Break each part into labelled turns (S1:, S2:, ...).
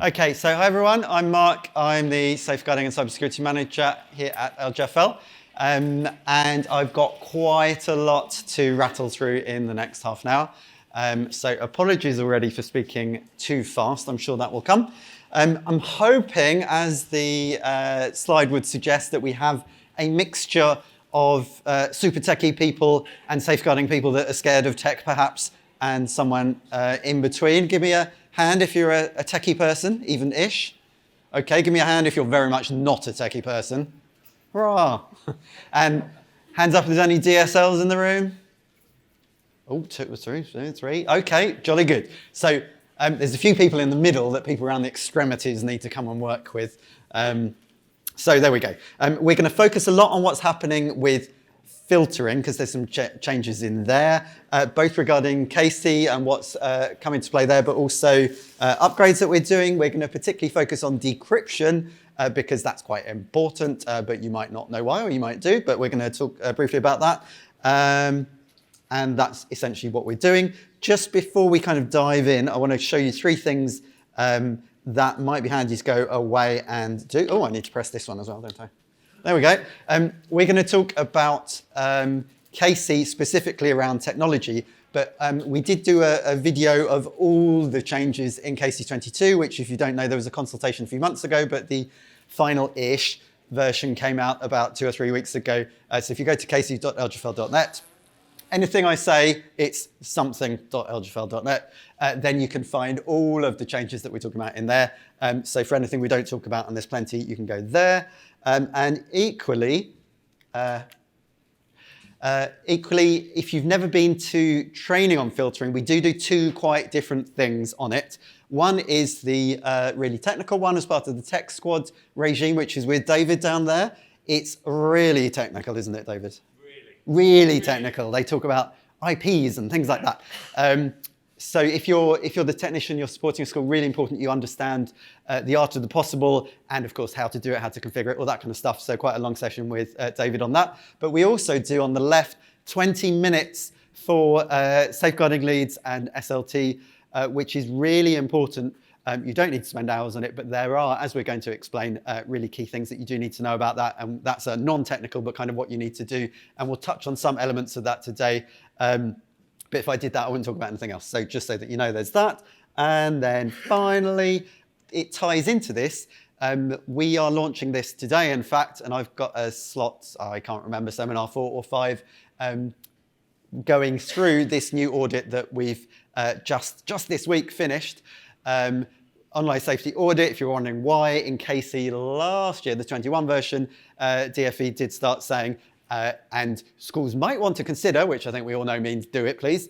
S1: Okay, so hi everyone, I'm Mark. I'm the Safeguarding and Cybersecurity Manager here at LGfL. And I've got quite a lot to rattle through in the next half an hour. So apologies already for speaking too fast. I'm sure that will come. I'm hoping, as the slide would suggest, that we have a mixture of super techie people and safeguarding people that are scared of tech, perhaps, and someone in between. Give me a hand if you're a techie person, even-ish. Okay, give me a hand if you're very much not a techie person. Hurrah! And hands up if there's any DSLs in the room. Oh, three. Okay, jolly good. So there's a few people in the middle that people around the extremities need to come and work with. So there we go. We're going to focus a lot on what's happening with filtering, because there's some changes in there, both regarding Casey and what's coming to play there, but also upgrades that we're doing. We're going to particularly focus on decryption, because that's quite important, but you might not know why, or you might do, but we're going to talk briefly about that. And that's essentially what we're doing. Just before we kind of dive in, I want to show you three things that might be handy to go away and do. Oh, I need to press this one as well, don't I? There we go. We're going to talk about Casey specifically around technology, but we did do a video of all the changes in Casey 22, which, if you don't know, there was a consultation a few months ago, but the final-ish version came out about 2 or 3 weeks ago. So if you go to casey.lgfl.net, anything I say, it's something.lgfl.net. Then you can find all of the changes that we're talking about in there. So for anything we don't talk about, and there's plenty, you can go there. And equally, if you've never been to training on filtering, we do two quite different things on it. One is the really technical one as part of the tech squad regime, which is with David down there. It's really technical, isn't it, David? Really technical. They talk about IPs and things like that. So if you're the technician, you're supporting a school, really important you understand the art of the possible, and of course how to do it, how to configure it, all that kind of stuff. So quite a long session with David on that. But we also do on the left 20 minutes for safeguarding leads and SLT, which is really important. You don't need to spend hours on it, but there are, as we're going to explain, really key things that you do need to know about that. And that's a non-technical, but kind of what you need to do. And we'll touch on some elements of that today. But if I did that, I wouldn't talk about anything else. So just so that you know, there's that. And then finally, it ties into this. We are launching this today, in fact, and I've got a slot, I can't remember, seminar 4 or 5, going through this new audit that we've just this week finished. Online Safety Audit, if you're wondering why, in Casey last year, the 21 version, DFE did start saying, and schools might want to consider, which I think we all know means do it, please,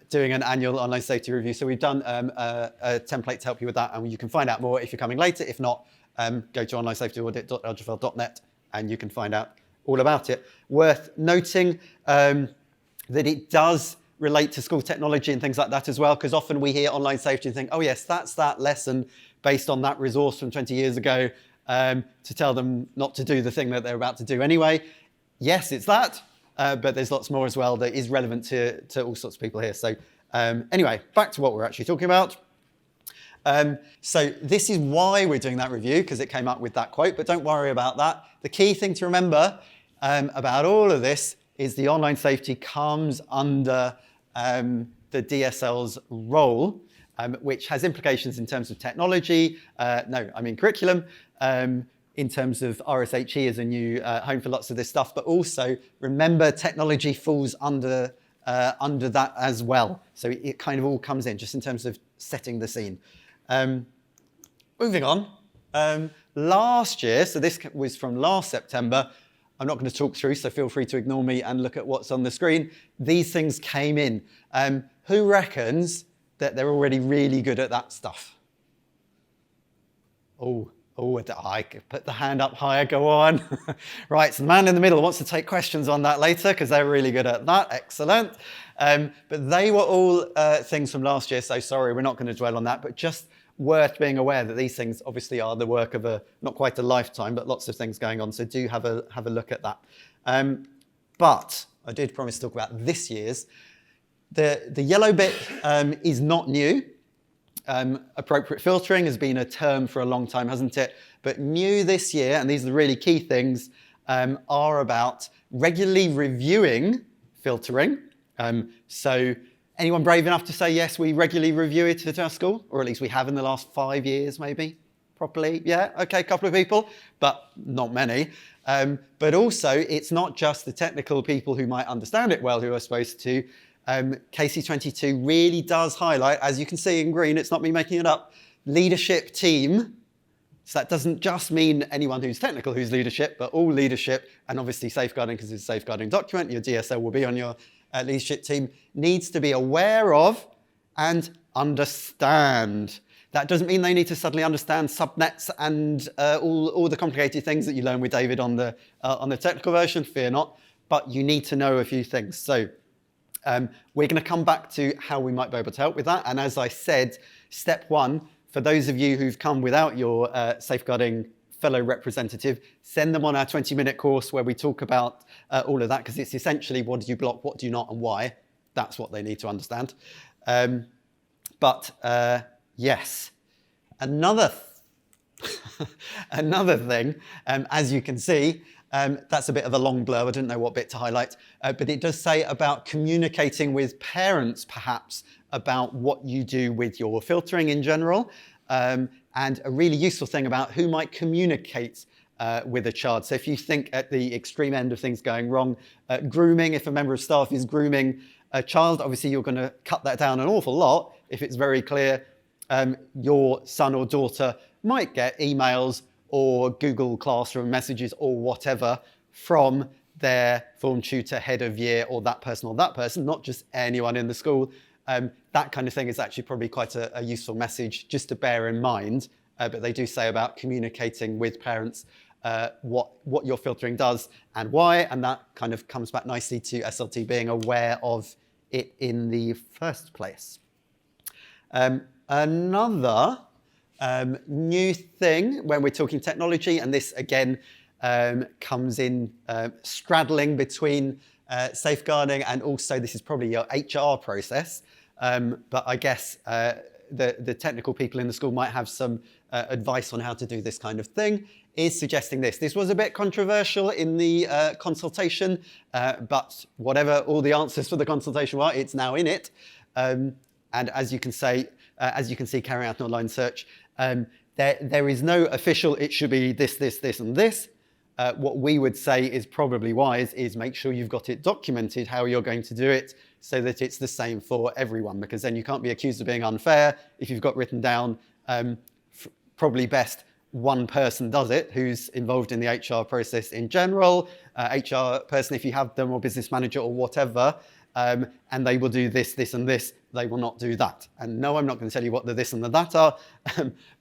S1: doing an annual online safety review. So we've done a template to help you with that, and you can find out more if you're coming later. If not, go to onlinesafetyaudit.lgfl.net and you can find out all about it. Worth noting that it does relate to school technology and things like that as well, because often we hear online safety and think, oh yes, that's that lesson based on that resource from 20 years ago to tell them not to do the thing that they're about to do anyway. Yes, it's that, but there's lots more as well that is relevant to all sorts of people here. So anyway, back to what we're actually talking about. So this is why we're doing that review, because it came up with that quote, but don't worry about that. The key thing to remember about all of this is the online safety comes under the DSL's role, which has implications in terms of technology, curriculum, in terms of RSHE as a new home for lots of this stuff, but also remember technology falls under that as well. So it kind of all comes in just in terms of setting the scene. Moving on, last year, so this was from last September, I'm not going to talk through, so feel free to ignore me and look at what's on the screen. These things came in. Who reckons that they're already really good at that stuff? I could put the hand up higher, go on. Right, so the man in the middle wants to take questions on that later because they're really good at that, excellent. But they were all things from last year, so sorry, we're not going to dwell on that, but just worth being aware that these things obviously are the work of not quite a lifetime, but lots of things going on, so do have a look at that. But I did promise to talk about this year's. The yellow bit is not new. Appropriate filtering has been a term for a long time, hasn't it? But new this year, and these are the really key things, are about regularly reviewing filtering. So anyone brave enough to say, yes, we regularly review it at our school, or at least we have in the last 5 years, maybe, properly? Yeah, okay, a couple of people, but not many. But also, it's not just the technical people who might understand it well who are supposed to. KC22 really does highlight, as you can see in green, it's not me making it up, leadership team. So that doesn't just mean anyone who's technical who's leadership, but all leadership, and obviously safeguarding, because it's a safeguarding document, your DSL will be on your leadership team, needs to be aware of and understand. That doesn't mean they need to suddenly understand subnets and all the complicated things that you learn with David on the technical version, fear not, but you need to know a few things. So we're going to come back to how we might be able to help with that. And as I said, step one, for those of you who've come without your safeguarding fellow representative, send them on our 20-minute course where we talk about all of that, because it's essentially what do you block, what do you not, and why. That's what they need to understand. Yes, another thing, as you can see, that's a bit of a long blur. I didn't know what bit to highlight, but it does say about communicating with parents, perhaps, about what you do with your filtering in general, and a really useful thing about who might communicate with a child. So if you think at the extreme end of things going wrong, grooming, if a member of staff is grooming a child, obviously you're going to cut that down an awful lot if it's very clear your son or daughter might get emails or Google Classroom messages or whatever from their form tutor, head of year, or that person, not just anyone in the school. That kind of thing is actually probably quite a useful message just to bear in mind. But they do say about communicating with parents what your filtering does and why, and that kind of comes back nicely to SLT being aware of it in the first place. Another new thing when we're talking technology, and this again comes in straddling between safeguarding and also this is probably your HR process, but I guess the technical people in the school might have some advice on how to do this kind of thing, is suggesting this. This was a bit controversial in the consultation, but whatever all the answers for the consultation were, it's now in it. And as you can see, carrying out an online search, there is no official, it should be this, this, this, and this. What we would say is probably wise is make sure you've got it documented how you're going to do it so that it's the same for everyone, because then you can't be accused of being unfair if you've got written down, probably best one person does it who's involved in the HR process in general, HR person if you have them, or business manager or whatever, and they will do this, this, and this. They will not do that. And no, I'm not going to tell you what the this and the that are,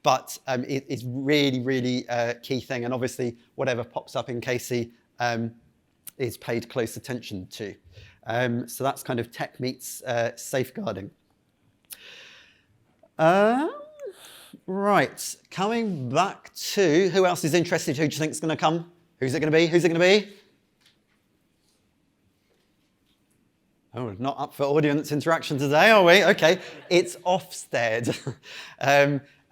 S1: but it's really, really a key thing. And obviously, whatever pops up in Casey is paid close attention to. So that's kind of tech meets safeguarding. Right, coming back to who else is interested? Who do you think is going to come? Who's it going to be? Who's it going to be? Oh, not up for audience interaction today, are we? Okay, it's Ofsted.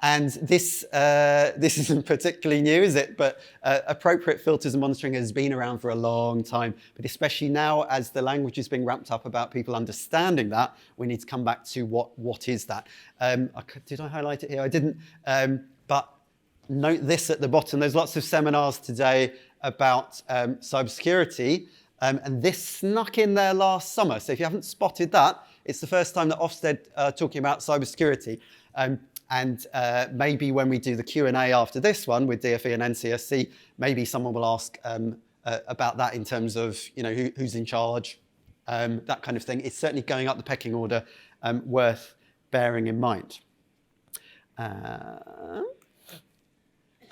S1: And this isn't particularly new, is it? But appropriate filters and monitoring has been around for a long time. But especially now, as the language is being ramped up about people understanding that, we need to come back to what is that. Did I highlight it here? I didn't. But note this at the bottom. There's lots of seminars today about cybersecurity. And this snuck in there last summer. So if you haven't spotted that, it's the first time that Ofsted are talking about cybersecurity. And maybe when we do the Q&A after this one with DFE and NCSC, maybe someone will ask about that in terms of who's in charge, that kind of thing. It's certainly going up the pecking order, worth bearing in mind.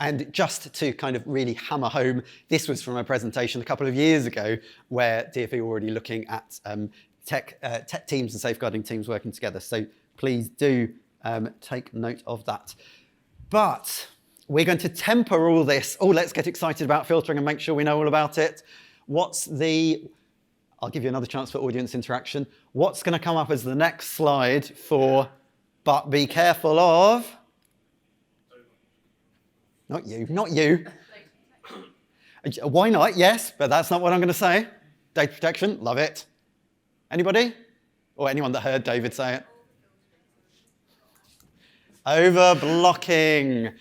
S1: And just to kind of really hammer home, this was from a presentation a couple of years ago where DFE were already looking at tech teams and safeguarding teams working together. So please do take note of that. But we're going to temper all this. Oh, let's get excited about filtering and make sure we know all about it. I'll give you another chance for audience interaction. What's going to come up as the next slide for But be careful of... Not you. Why not? Yes, but that's not what I'm going to say. Data protection, love it. Anybody? Or anyone that heard David say it? Over-blocking.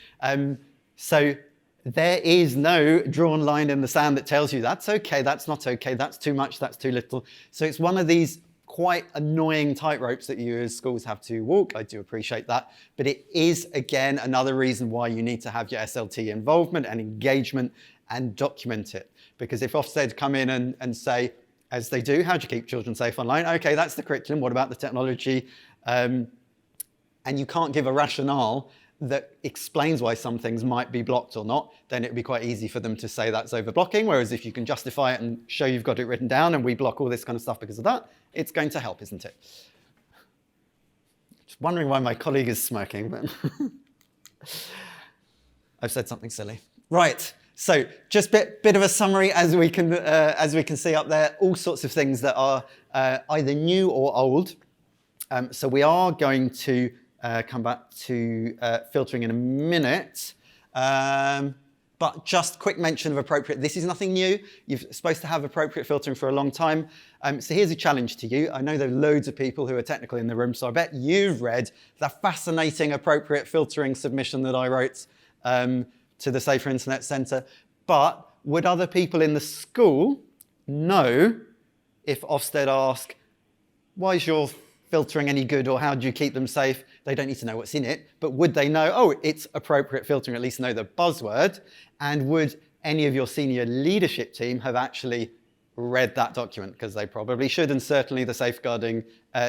S1: So there is no drawn line in the sand that tells you that's okay, that's not okay, that's too much, that's too little. So it's one of these quite annoying tightropes that you as schools have to walk. I do appreciate that. But it is, again, another reason why you need to have your SLT involvement and engagement and document it. Because if Ofsted come in and say, as they do, how do you keep children safe online? Okay, that's the curriculum. What about the technology? And you can't give a rationale that explains why some things might be blocked or not, then it would be quite easy for them to say that's over-blocking. Whereas if you can justify it and show you've got it written down and we block all this kind of stuff because of that, it's going to help, isn't it? Just wondering why my colleague is smirking, but I've said something silly. Right. So just bit of a summary as we can see up there, all sorts of things that are either new or old. So we are going to come back to filtering in a minute. But just quick mention of appropriate. This is nothing new. You're supposed to have appropriate filtering for a long time. So here's a challenge to you. I know there are loads of people who are technical in the room, so I bet you've read the fascinating appropriate filtering submission that I wrote to the Safer Internet Centre. But would other people in the school know if Ofsted ask, why is your filtering any good, or how do you keep them safe? They don't need to know what's in it, but would they know, oh, it's appropriate filtering, at least know the buzzword? And would any of your senior leadership team have actually read that document? Because they probably should, and certainly the safeguarding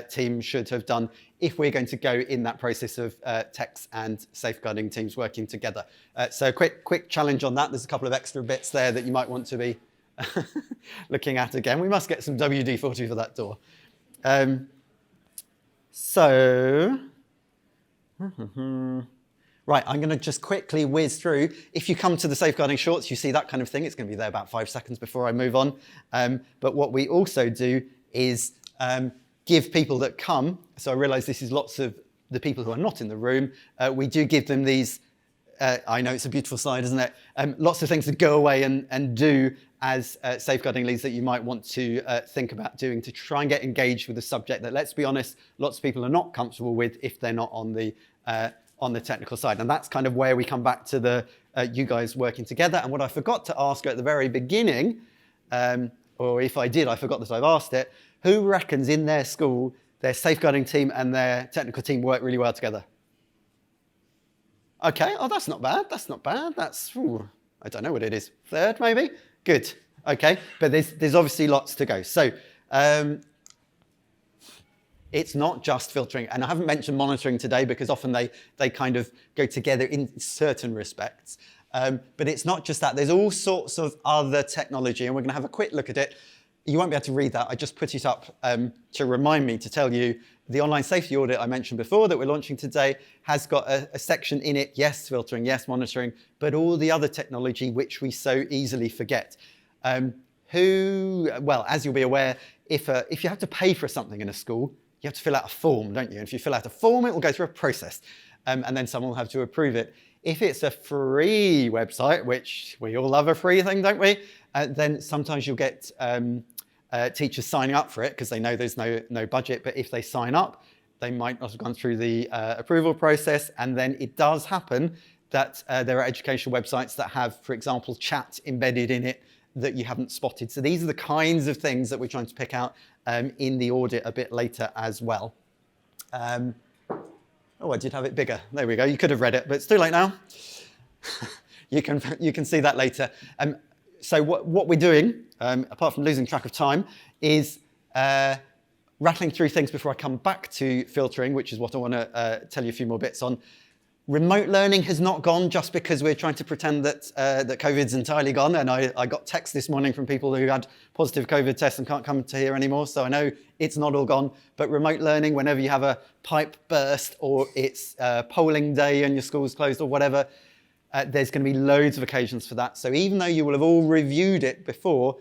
S1: team should have done if we're going to go in that process of techs and safeguarding teams working together. So quick challenge on that. There's a couple of extra bits there that you might want to be looking at again. We must get some WD-40 for that door. Right, I'm going to just quickly whiz through. If you come to the safeguarding shorts, you see that kind of thing. It's going to be there about 5 seconds before I move on. But what we also do is give people that come, so I realise this is lots of the people who are not in the room, we do give them these, I know it's a beautiful slide, isn't it? Lots of things to go away and do as safeguarding leads that you might want to think about doing to try and get engaged with the subject that, let's be honest, lots of people are not comfortable with if they're not on the technical side. And that's kind of where we come back to the you guys working together. And what I forgot to ask at the very beginning, or if I did, I forgot that I've asked it, who reckons in their school their safeguarding team and their technical team work really well together? Okay, oh, that's not bad. That's not bad. That's, ooh, I don't know what it is. Third, maybe? Good. Okay, but there's obviously lots to go. So it's not just filtering, and I haven't mentioned monitoring today because often they kind of go together in certain respects. But it's not just that. There's all sorts of other technology, and we're going to have a quick look at it. You won't be able to read that. I just put it up to remind me to tell you the online safety audit I mentioned before that we're launching today has got a section in it, yes, filtering, yes, monitoring, but all the other technology which we so easily forget. Well, as you'll be aware, if you have to pay for something in a school, you have to fill out a form, don't you? And if you fill out a form, it will go through a process, and then someone will have to approve it. If it's a free website, which we all love a free thing, don't we? Then sometimes you'll get teachers signing up for it because they know there's no budget. But if they sign up, they might not have gone through the approval process. And then it does happen that there are educational websites that have, for example, chat embedded in it that you haven't spotted. So these are the kinds of things that we're trying to pick out in the audit a bit later as well. Oh, I did have it bigger. There we go. You could have read it, but it's too late now. You can see that later. So what we're doing, apart from losing track of time, is rattling through things before I come back to filtering, which is what I want to tell you a few more bits on. Remote learning has not gone just because we're trying to pretend that that COVID's entirely gone. And I got texts this morning from people who had positive COVID tests and can't come to here anymore. So I know it's not all gone. But remote learning, whenever you have a pipe burst or it's polling day and your school's closed or whatever, there's going to be loads of occasions for that. So even though you will have all reviewed it before,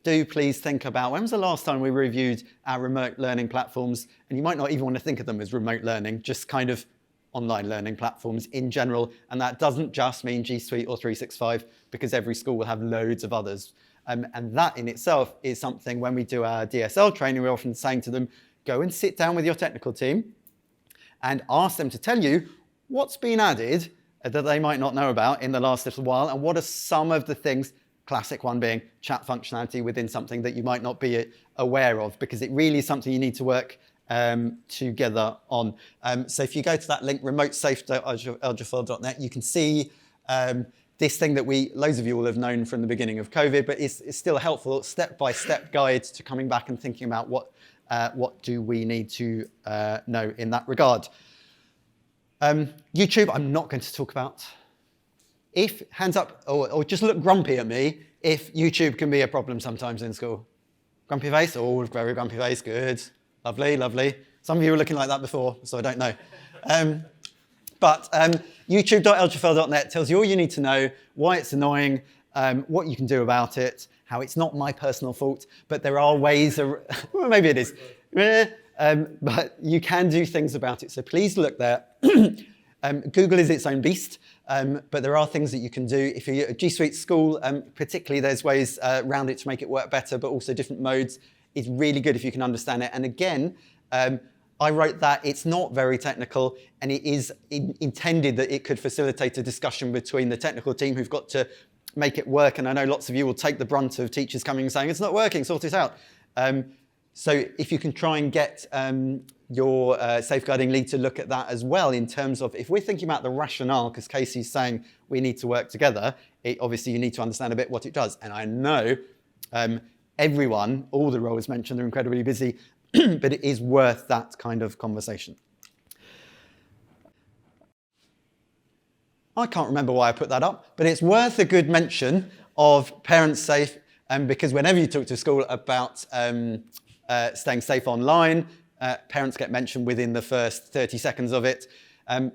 S1: do please think about when was the last time we reviewed our remote learning platforms? And you might not even want to think of them as remote learning, just kind of online learning platforms in general. And that doesn't just mean G Suite or 365, because every school will have loads of others. And that in itself is something when we do our DSL training, we're often saying to them, go and sit down with your technical team and ask them to tell you what's been added that they might not know about in the last little while, and what are some of the things, classic one being chat functionality within something that you might not be aware of, because it really is something you need to work together on. So if you go to that link, remotesafe.LGfL.net, you can see this thing that loads of you will have known from the beginning of COVID, but it's still a helpful step-by-step guide to coming back and thinking about what do we need to know in that regard. YouTube, I'm not going to talk about. If, hands up, or just look grumpy at me, if YouTube can be a problem sometimes in school. Grumpy face? Oh, very grumpy face, good. Lovely, lovely. Some of you were looking like that before, so I don't know. But youtube.lgfl.net tells you all you need to know, why it's annoying, what you can do about it, how it's not my personal fault, but there are ways, well, maybe it is, but you can do things about it. So please look there. Google is its own beast, but there are things that you can do. If you're at G Suite school, particularly there's ways around it to make it work better, but also different modes. It's really good if you can understand it. And again, I wrote that it's not very technical, and it is intended that it could facilitate a discussion between the technical team who've got to make it work. And I know lots of you will take the brunt of teachers coming and saying, it's not working, sort it out. So if you can try and get your safeguarding lead to look at that as well, in terms of if we're thinking about the rationale, because Casey's saying we need to work together, obviously you need to understand a bit what it does. And I know everyone, all the roles mentioned, are incredibly busy, but it is worth that kind of conversation. I can't remember why I put that up, but it's worth a good mention of Parents Safe, because whenever you talk to school about staying safe online, parents get mentioned within the first 30 seconds of it.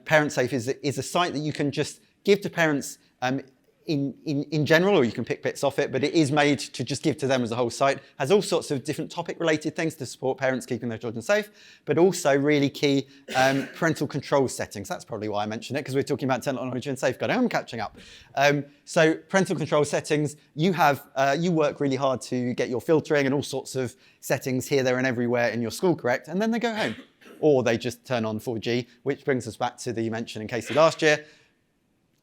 S1: Parents Safe is a site that you can just give to parents in general, or you can pick bits off it, but it is made to just give to them as a whole site. Has all sorts of different topic-related things to support parents keeping their children safe, but also really key parental control settings. That's probably why I mentioned it, because we're talking about technology and safeguarding. I'm catching up. So parental control settings, you work really hard to get your filtering and all sorts of settings here, there, and everywhere in your school correct, and then they go home. Or they just turn on 4G, which brings us back to the mention in Casey last year.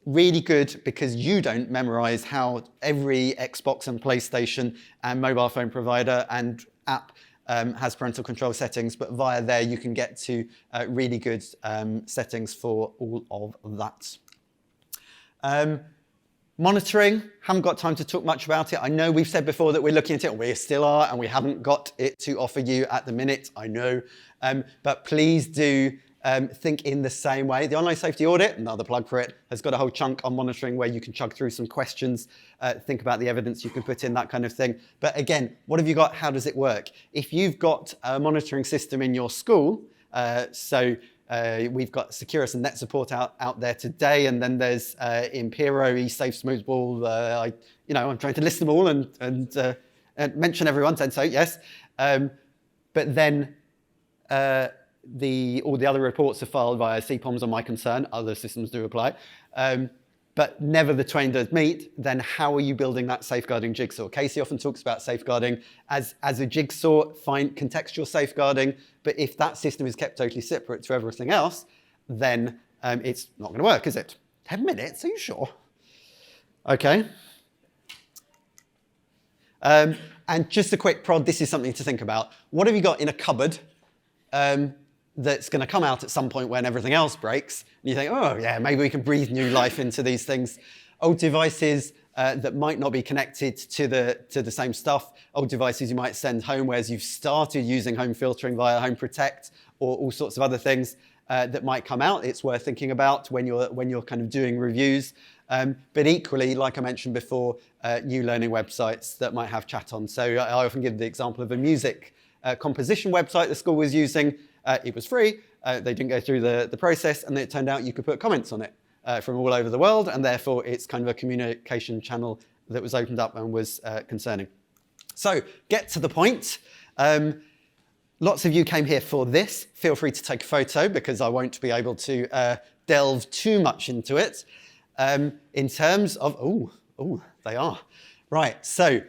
S1: Really good, because you don't memorize how every Xbox and PlayStation and mobile phone provider and app has parental control settings, but via there you can get to really good settings for all of that. Monitoring, haven't got time to talk much about it. I know we've said before that we're looking at it, we still are, and we haven't got it to offer you at the minute, I know. But please do think in the same way. The Online Safety Audit, another plug for it, has got a whole chunk on monitoring where you can chug through some questions, think about the evidence you can put in, that kind of thing. But again, what have you got? How does it work? If you've got a monitoring system in your school, we've got Securus and Net Support out there today, and then there's Impero, eSafe, Smoothball. I'm trying to list them all and mention everyone, and so yes. But then all the other reports are filed via CPOMs on my concern. Other systems do apply. But never the twain does meet. Then how are you building that safeguarding jigsaw? Casey often talks about safeguarding as a jigsaw, find contextual safeguarding. But if that system is kept totally separate to everything else, then it's not going to work, is it? 10 minutes, are you sure? Okay. And just a quick prod, this is something to think about. What have you got in a cupboard that's going to come out at some point when everything else breaks? And you think, oh yeah, maybe we can breathe new life into these things. Old devices that might not be connected to the same stuff. Old devices you might send home, whereas you've started using home filtering via Home Protect or all sorts of other things that might come out. It's worth thinking about when you're kind of doing reviews. But equally, like I mentioned before, new learning websites that might have chat on. So I often give the example of a music composition website the school was using. It was free. They didn't go through the process, and it turned out you could put comments on it from all over the world, and therefore it's kind of a communication channel that was opened up and was concerning. So get to the point. Lots of you came here for this. Feel free to take a photo because I won't be able to delve too much into it. In terms of, they are. Right, so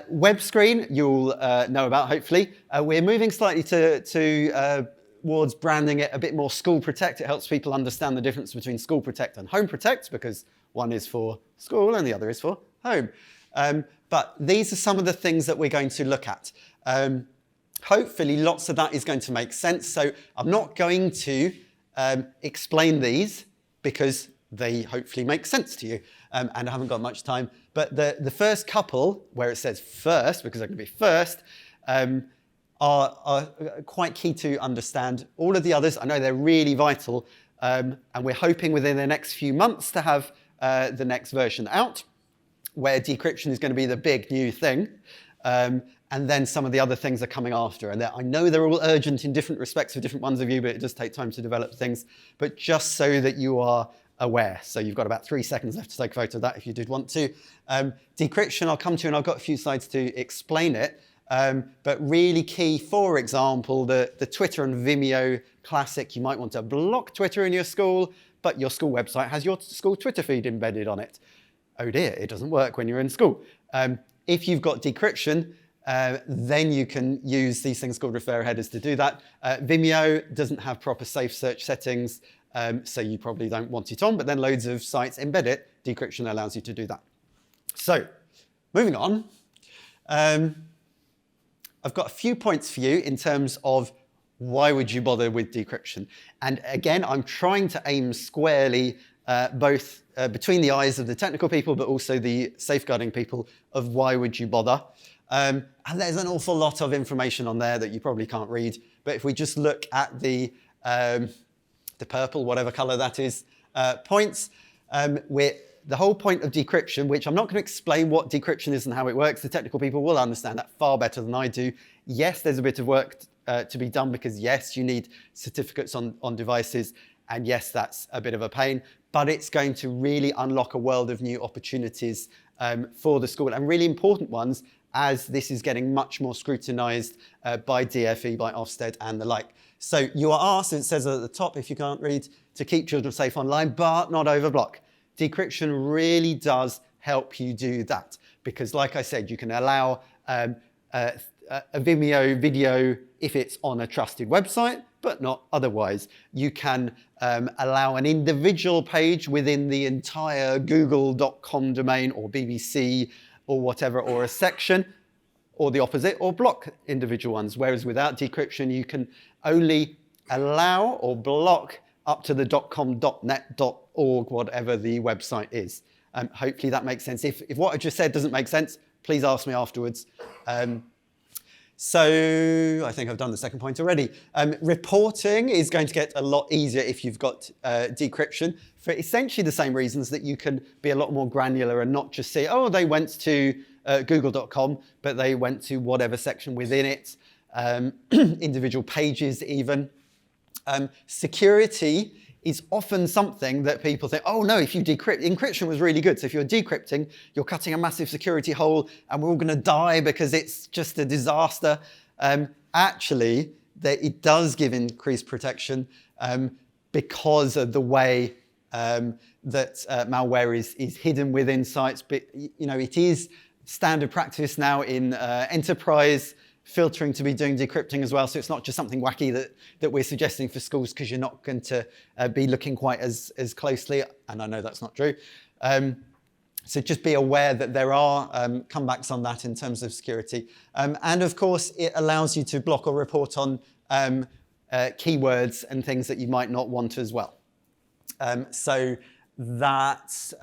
S1: web screen you'll know about, hopefully. We're moving slightly towards branding it a bit more School Protect. It helps people understand the difference between School Protect and Home Protect because one is for school and the other is for home. But these are some of the things that we're going to look at. Hopefully lots of that is going to make sense. So I'm not going to explain these because they hopefully make sense to you. And I haven't got much time. But the first couple, where it says first, because they're going to be first, are quite key to understand. All of the others, I know they're really vital. And we're hoping within the next few months to have the next version out, where decryption is going to be the big new thing. And then some of the other things are coming after. And I know they're all urgent in different respects for different ones of you, but it does take time to develop things. But just so that you are aware. So you've got about 3 seconds left to take a photo of that if you did want to. Decryption I'll come to, and I've got a few slides to explain it. But really key, for example, the Twitter and Vimeo classic. You might want to block Twitter in your school, but your school website has your school Twitter feed embedded on it. Oh dear, it doesn't work when you're in school. If you've got decryption, then you can use these things called referrer headers to do that. Vimeo doesn't have proper safe search settings, so you probably don't want it on, but then loads of sites embed it. Decryption allows you to do that. So, moving on. I've got a few points for you in terms of why would you bother with decryption. And again, I'm trying to aim squarely both between the eyes of the technical people, but also the safeguarding people of why would you bother. And there's an awful lot of information on there that you probably can't read. But if we just look at the purple, whatever color that is, points, the whole point of decryption, which I'm not going to explain what decryption is and how it works. The technical people will understand that far better than I do. Yes, there's a bit of work to be done because yes, you need certificates on devices. And yes, that's a bit of a pain, but it's going to really unlock a world of new opportunities for the school and really important ones as this is getting much more scrutinized by DFE, by Ofsted and the like. So you are asked, it says at the top, if you can't read, to keep children safe online, but not overblock. Decryption really does help you do that because like I said, you can allow a Vimeo video if it's on a trusted website, but not otherwise. You can allow an individual page within the entire google.com domain or BBC or whatever, or a section, or the opposite, or block individual ones. Whereas without decryption, you can only allow or block up to the .com, .net, .org, whatever the website is. Hopefully that makes sense. If what I just said doesn't make sense, please ask me afterwards. So I think I've done the second point already. Reporting is going to get a lot easier if you've got decryption for essentially the same reasons that you can be a lot more granular and not just say, oh, they went to google.com, but they went to whatever section within it, individual pages even. Security is often something that people think, oh no, if you decrypt, encryption was really good. So if you're decrypting, you're cutting a massive security hole and we're all going to die because it's just a disaster. Actually, it does give increased protection because of the way that malware is hidden within sites. But it is standard practice now in enterprise filtering to be doing decrypting as well. So it's not just something wacky that we're suggesting for schools because you're not going to be looking quite as closely. And I know that's not true. So just be aware that there are comebacks on that in terms of security. And of course, it allows you to block or report on keywords and things that you might not want as well. So that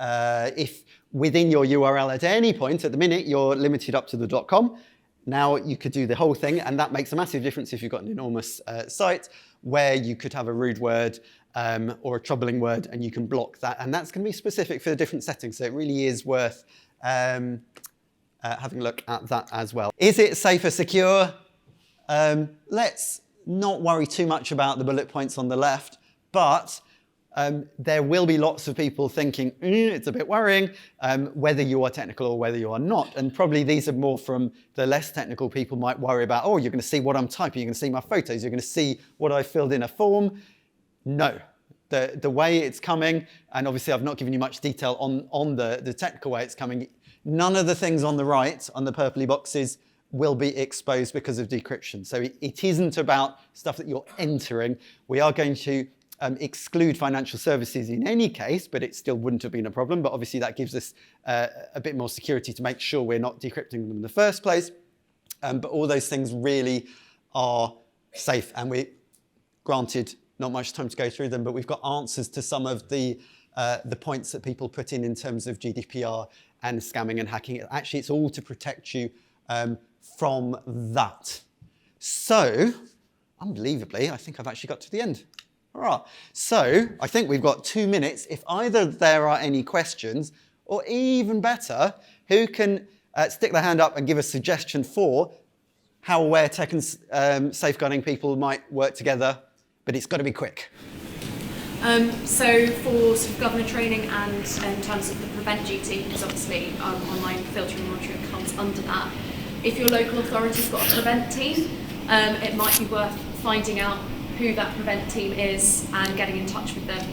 S1: if within your URL at any point at the minute, you're limited up to the .com, now you could do the whole thing, and that makes a massive difference if you've got an enormous site where you could have a rude word or a troubling word, and you can block that. And that's going to be specific for the different settings, so it really is worth having a look at that as well. Is it safe or secure? Let's not worry too much about the bullet points on the left, but There will be lots of people thinking, it's a bit worrying, whether you are technical or whether you are not. And probably these are more from the less technical people might worry about, oh, you're going to see what I'm typing, you're going to see my photos, you're going to see what I filled in a form. No. The way it's coming, and obviously I've not given you much detail on the technical way it's coming, none of the things on the right, on the purpley boxes, will be exposed because of decryption. So it isn't about stuff that you're entering. We are going to exclude financial services in any case, but it still wouldn't have been a problem. But obviously that gives us a bit more security to make sure we're not decrypting them in the first place. But all those things really are safe. And we, granted, not much time to go through them, but we've got answers to some of the points that people put in terms of GDPR and scamming and hacking. Actually, it's all to protect you from that. So, unbelievably, I think I've actually got to the end. All right. So, I think we've got 2 minutes. If either there are any questions, or even better, who can stick their hand up and give a suggestion for how aware tech and safeguarding people might work together, but it's got to be quick.
S2: So for sort of governor training and in terms of the prevent duty, because obviously online filtering and monitoring comes under that, if your local authority's got a prevent team, it might be worth finding out who that prevent team is and getting in touch with them.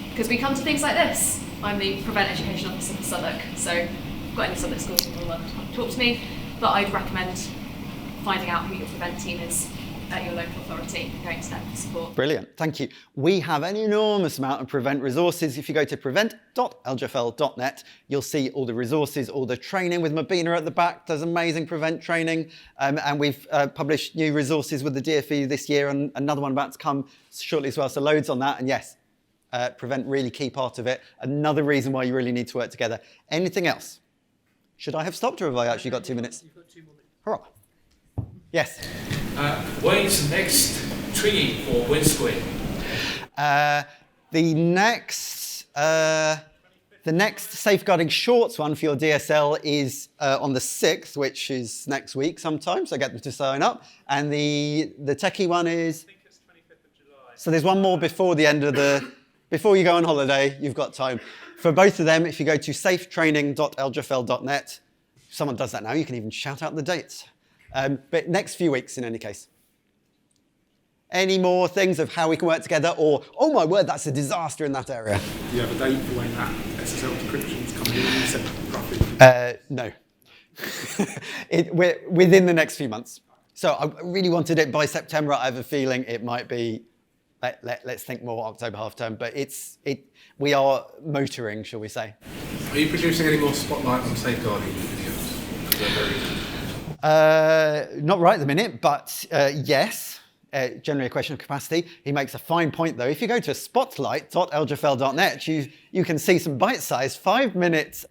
S2: Because we come to things like this. I'm the Prevent Education Officer for Southwark, so if you've got any Southwark schools people will talk to me, but I'd recommend finding out who your prevent team is at your local authority, going to them for support.
S1: Brilliant, thank you. We have an enormous amount of Prevent resources. If you go to prevent.lgfl.net, you'll see all the resources, all the training with Mabina at the back. There's amazing Prevent training. And we've published new resources with the DfE this year and another one about to come shortly as well. So loads on that. And yes, Prevent, really key part of it. Another reason why you really need to work together. Anything else? Should I have stopped or have I actually got 2 minutes?
S3: You've got 2 more minutes.
S1: Hurrah. Yes.
S3: When is the next training for windscreen?
S1: The next safeguarding shorts one for your DSL is on the 6th, which is next week sometime, so get them to sign up. And the techie one is?
S3: I think it's 25th of July.
S1: So there's one more before the end of before you go on holiday, you've got time. For both of them, if you go to safetraining.lgfl.net, if someone does that now, you can even shout out the dates. But next few weeks in any case. Any more things of how we can work together or, oh my word, that's a disaster in that area?
S4: Do you have a date for when that SSL decryption is coming in? You said roughly.
S1: No. We're within the next few months. So I really wanted it by September. I have a feeling it might be, let's think more October half term, but we are motoring, shall we say.
S4: Are you producing any more spotlight on safeguarding videos?
S1: Not right at the minute, but yes. Generally a question of capacity. He makes a fine point though. If you go to spotlight.lgfl.net, you can see some bite-sized 5 minutes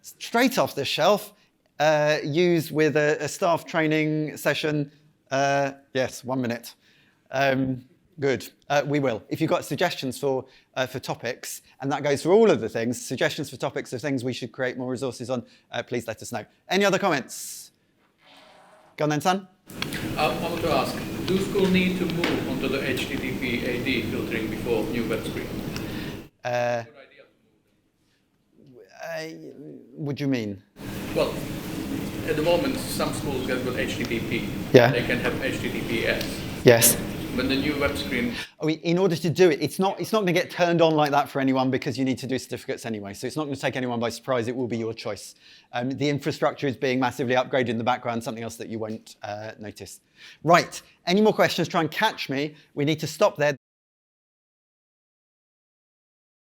S1: straight off the shelf, used with a staff training session. Yes, 1 minute. Good. We will. If you've got suggestions for topics, and that goes for all of the things, suggestions for topics of things we should create more resources on, please let us know. Any other comments? Go on then, San.
S5: I want to ask, do schools need to move onto the HTTP AD filtering before new web screen? Good idea to move them.
S1: What do you mean?
S5: Well, at the moment, some schools get with HTTP.
S1: Yeah.
S5: They can have HTTPS.
S1: Yes.
S5: When the new web screen...
S1: In order to do it, it's not going to get turned on like that for anyone because you need to do certificates anyway. So it's not going to take anyone by surprise. It will be your choice. The infrastructure is being massively upgraded in the background, something else that you won't notice. Right. Any more questions? Try and catch me. We need to stop there.